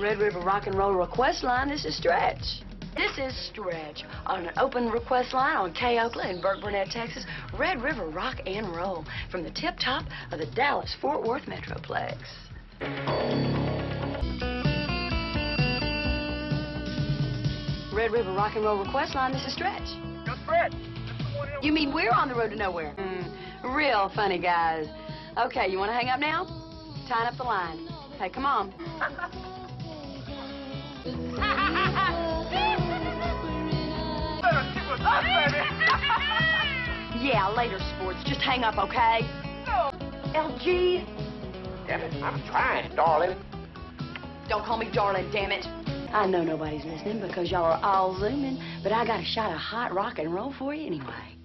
Red River Rock and Roll request line. This is Stretch. This is Stretch on an open request line on K. Oakland in Burke Burnett, Texas. Red River Rock and Roll from the tip top of the Dallas-Fort Worth Metroplex. Red River Rock and Roll request line. This is Stretch. Yo, Stretch. You mean we're on the road to nowhere? Real funny guys. Okay, you want to hang up now? Tying up the line. Hey, come on. Yeah, later, sports. Just hang up, okay? No. LG. Damn it, I'm trying, darling. Don't call me darling, damn it. I know nobody's listening because y'all are all zooming, but I got a shot of hot rock and roll for you anyway.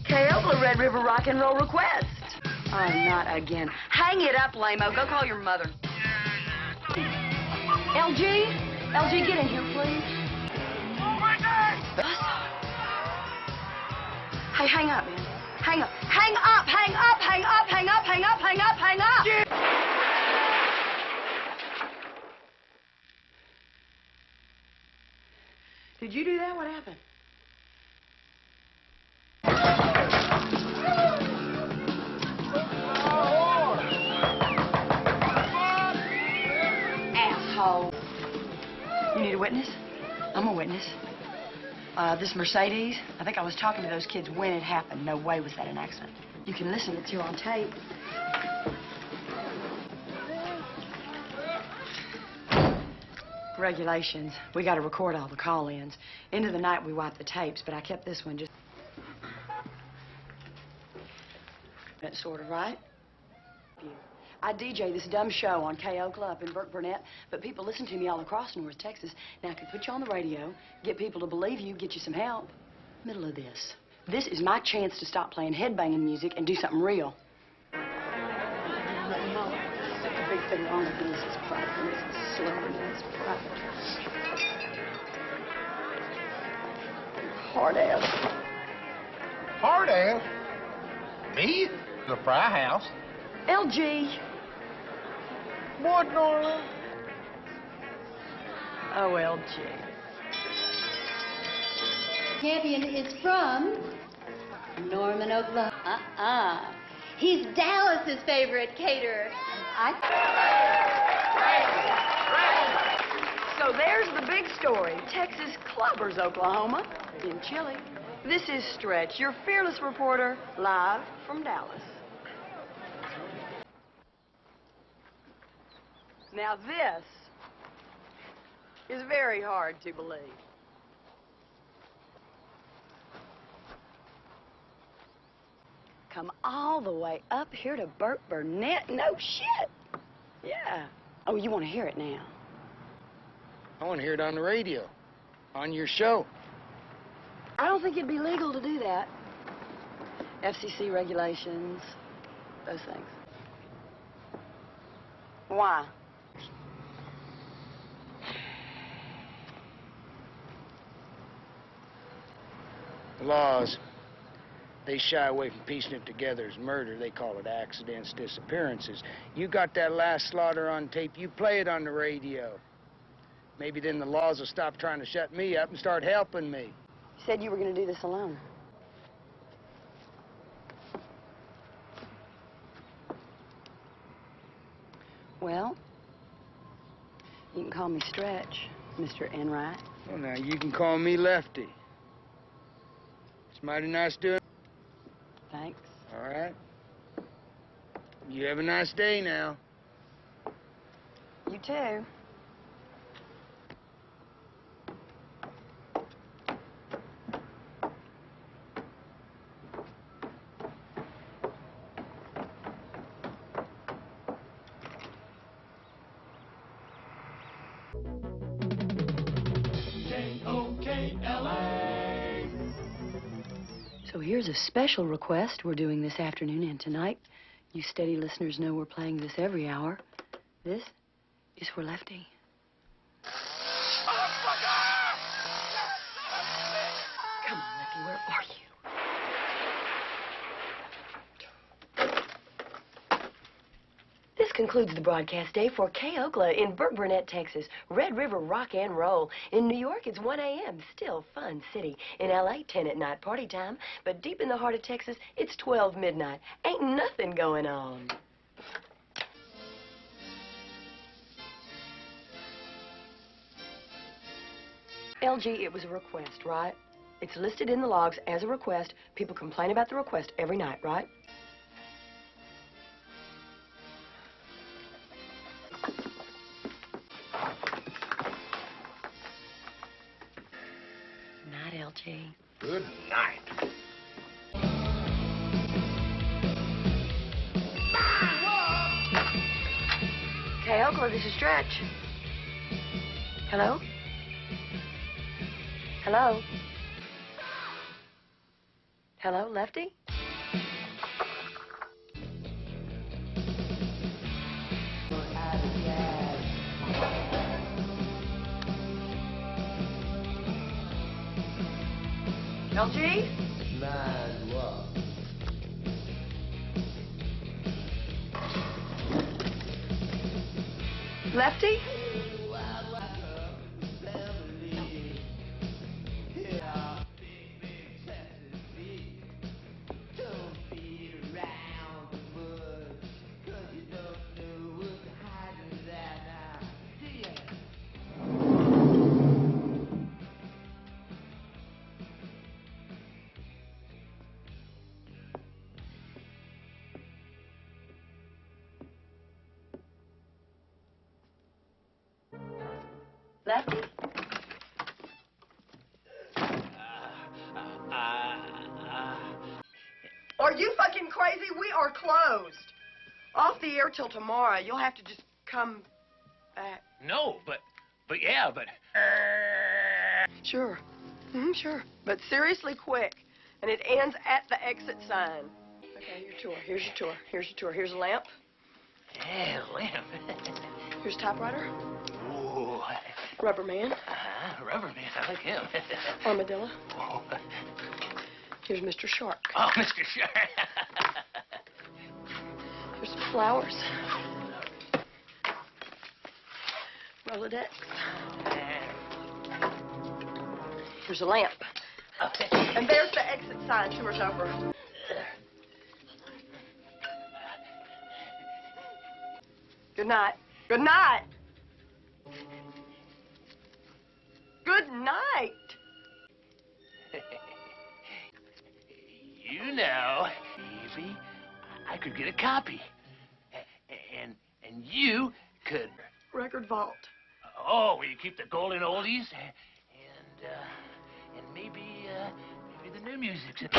K.O. Red River Rock and Roll request. Oh, not again. Hang it up, lame-o. Go call your mother. LG? LG, get in here, please. Oh, my God! Hey, hang up, man. Hang up. Hang up, hang up, hang up, hang up, hang up, hang up, hang up. Yeah. Did you do that? What happened? Asshole. You need a witness? I'm a witness. This Mercedes, I think I was talking to those kids when it happened. No way was that an accident. You can listen, it's here on tape. Regulations. We got to record all the call-ins. Into the night, we wiped the tapes, but I kept this one just... That's sort of right. I DJ this dumb show on K.O. Club in Burke Burnett, but people listen to me all across North Texas. Now, I can put you on the radio, get people to believe you, get you some help. Middle of this. This is my chance to stop playing headbanging music and do something real. The big thing wrong with this is private. It's celebrity. It's private. Hard ass. Hard ass? Me? The Fry House? LG. What, darling? Oh, LG. Champion is from Norman, Oklahoma. He's Dallas's favorite caterer. So there's the big story. Texas clubbers, Oklahoma, in Chile. This is Stretch, your fearless reporter, live from Dallas. Now this is very hard to believe. Come all the way up here to Burke Burnett? No shit. Yeah. Oh, you want to hear it now? I want to hear it on the radio, on your show. I don't think it'd be legal to do that. FCC regulations, those things. Why? Laws, they shy away from piecing it together as murder. They call it accidents, disappearances. You got that last slaughter on tape, you play it on the radio. Maybe then the laws will stop trying to shut me up and start helping me. You said you were going to do this alone. Well, you can call me Stretch, Mr. Enright. Well, now, you can call me Lefty. It's mighty nice doing. Thanks. All right. You have a nice day now. You too. So here's a special request we're doing this afternoon and tonight. You steady listeners know we're playing this every hour. This is for Lefty. Come on, Lefty, where are you? concludes the broadcast day for K. Oakla in Burke Burnett, Texas. Red River rock and roll. In New York, it's 1 a.m. Still fun city. In L.A., 10 at night, party time. But deep in the heart of Texas, it's 12 midnight. Ain't nothing going on. LG, it was a request, right? It's listed in the logs as a request. People complain about the request every night, right? Night, LG. Good night. Okay, Oakland, this is Stretch. Hello? Hello? Hello, Lefty? LG? Lefty? Lefty? Are you fucking crazy? We are closed. Off the air till tomorrow. You'll have to just come back. No, but yeah, but... Sure. Sure. But seriously quick. And it ends at the exit sign. Okay, your tour. Here's your tour. Here's your tour. Here's a lamp. Yeah, lamp. Here's a typewriter. Ooh. Rubber man. Rubber man, I like him. Armadillo. Oh. Here's Mr. Shark. Oh, Mr. Shark. Here's some flowers. Rolodex. Here's a lamp. Okay. And there's the exit sign. Tour's over. Good night. Good night. Good night. You know, maybe I could get a copy. And you could... Record vault. Oh, where you keep the golden oldies and maybe the new music.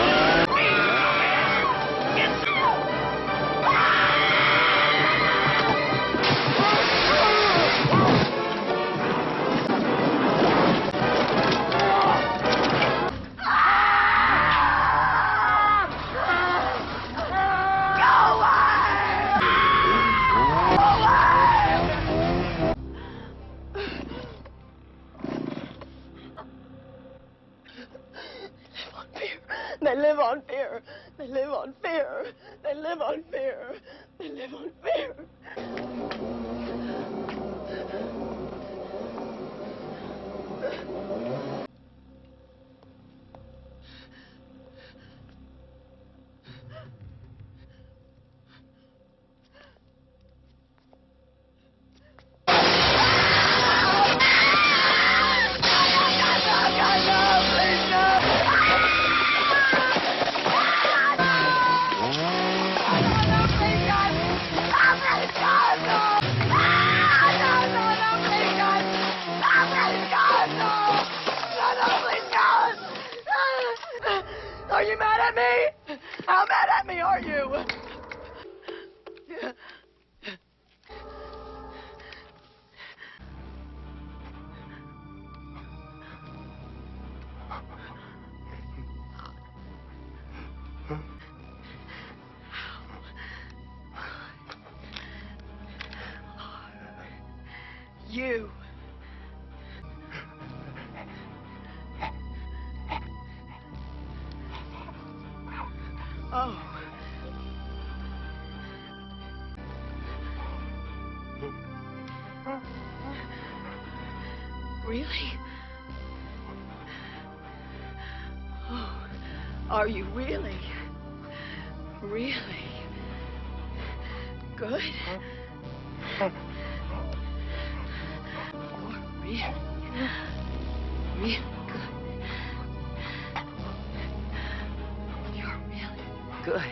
They live on fear. They live on fear. They live on fear. They live on fear. Are you mad at me? How mad at me are you? You. Oh. really? Oh, are you really? Really? Good? You're really, really good. You're really good.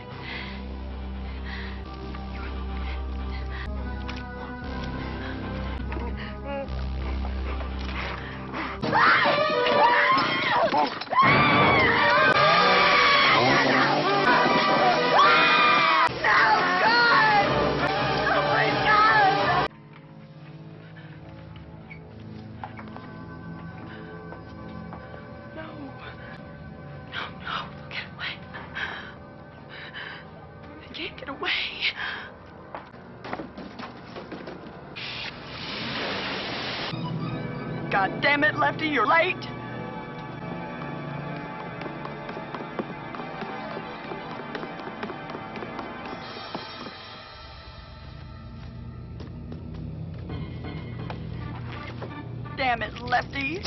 Can't get away. God damn it, Lefty, you're late. Damn it, Lefty.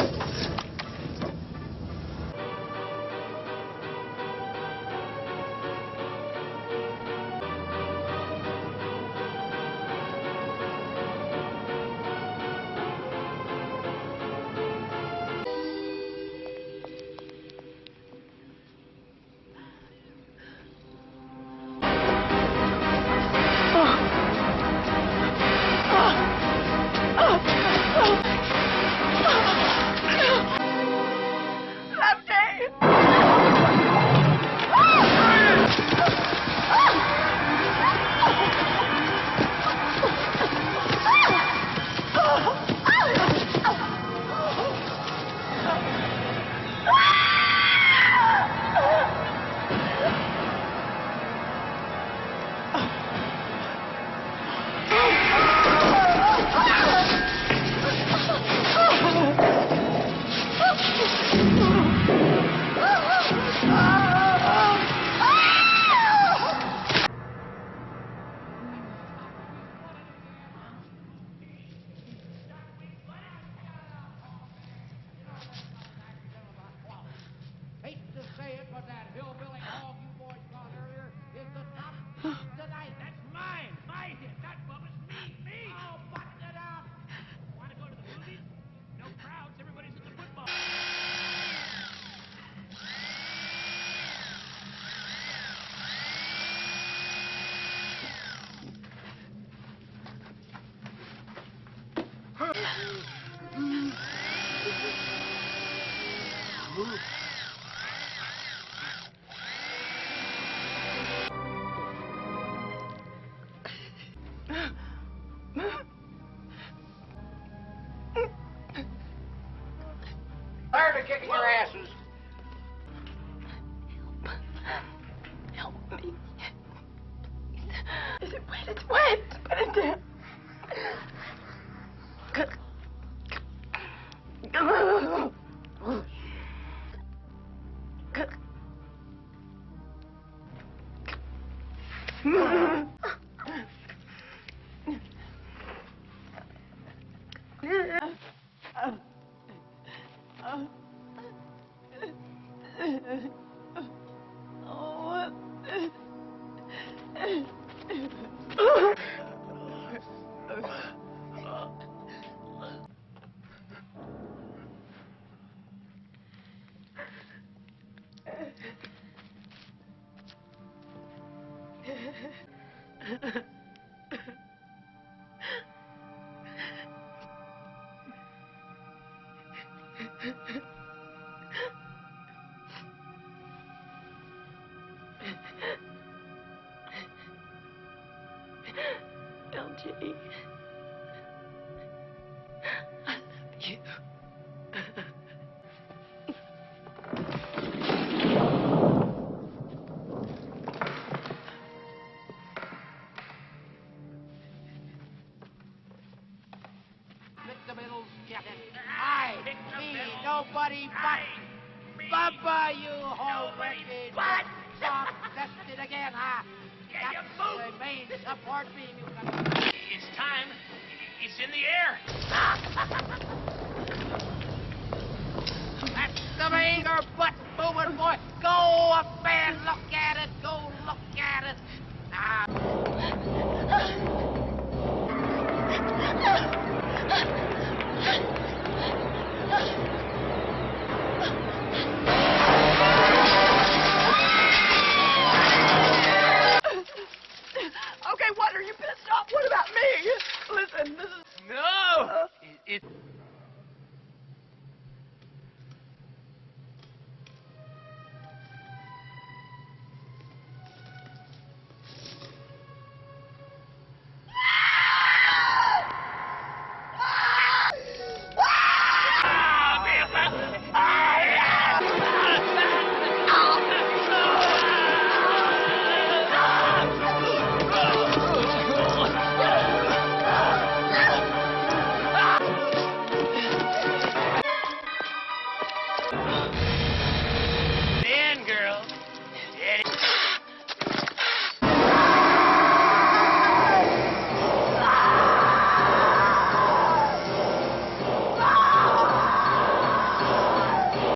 Hate to say it, but that hillbilly hog you boys got earlier is the top piece tonight. That's mine. My hit. That Bubba's me. Oh, button it up. Want to go to the movies? No crowds. Everybody's at the football. Tired of kicking your asses. Help me. Is it wet? It's wet. Put it down. LG, I love you. Pick the middle, get it. Me, nobody but Bubba, you whole wreckage. What? Soft tested again, huh? That's the main support beam you've got. It's time. It's in the air. victim ain't your butt moving, boy. Go up there and look at it. Go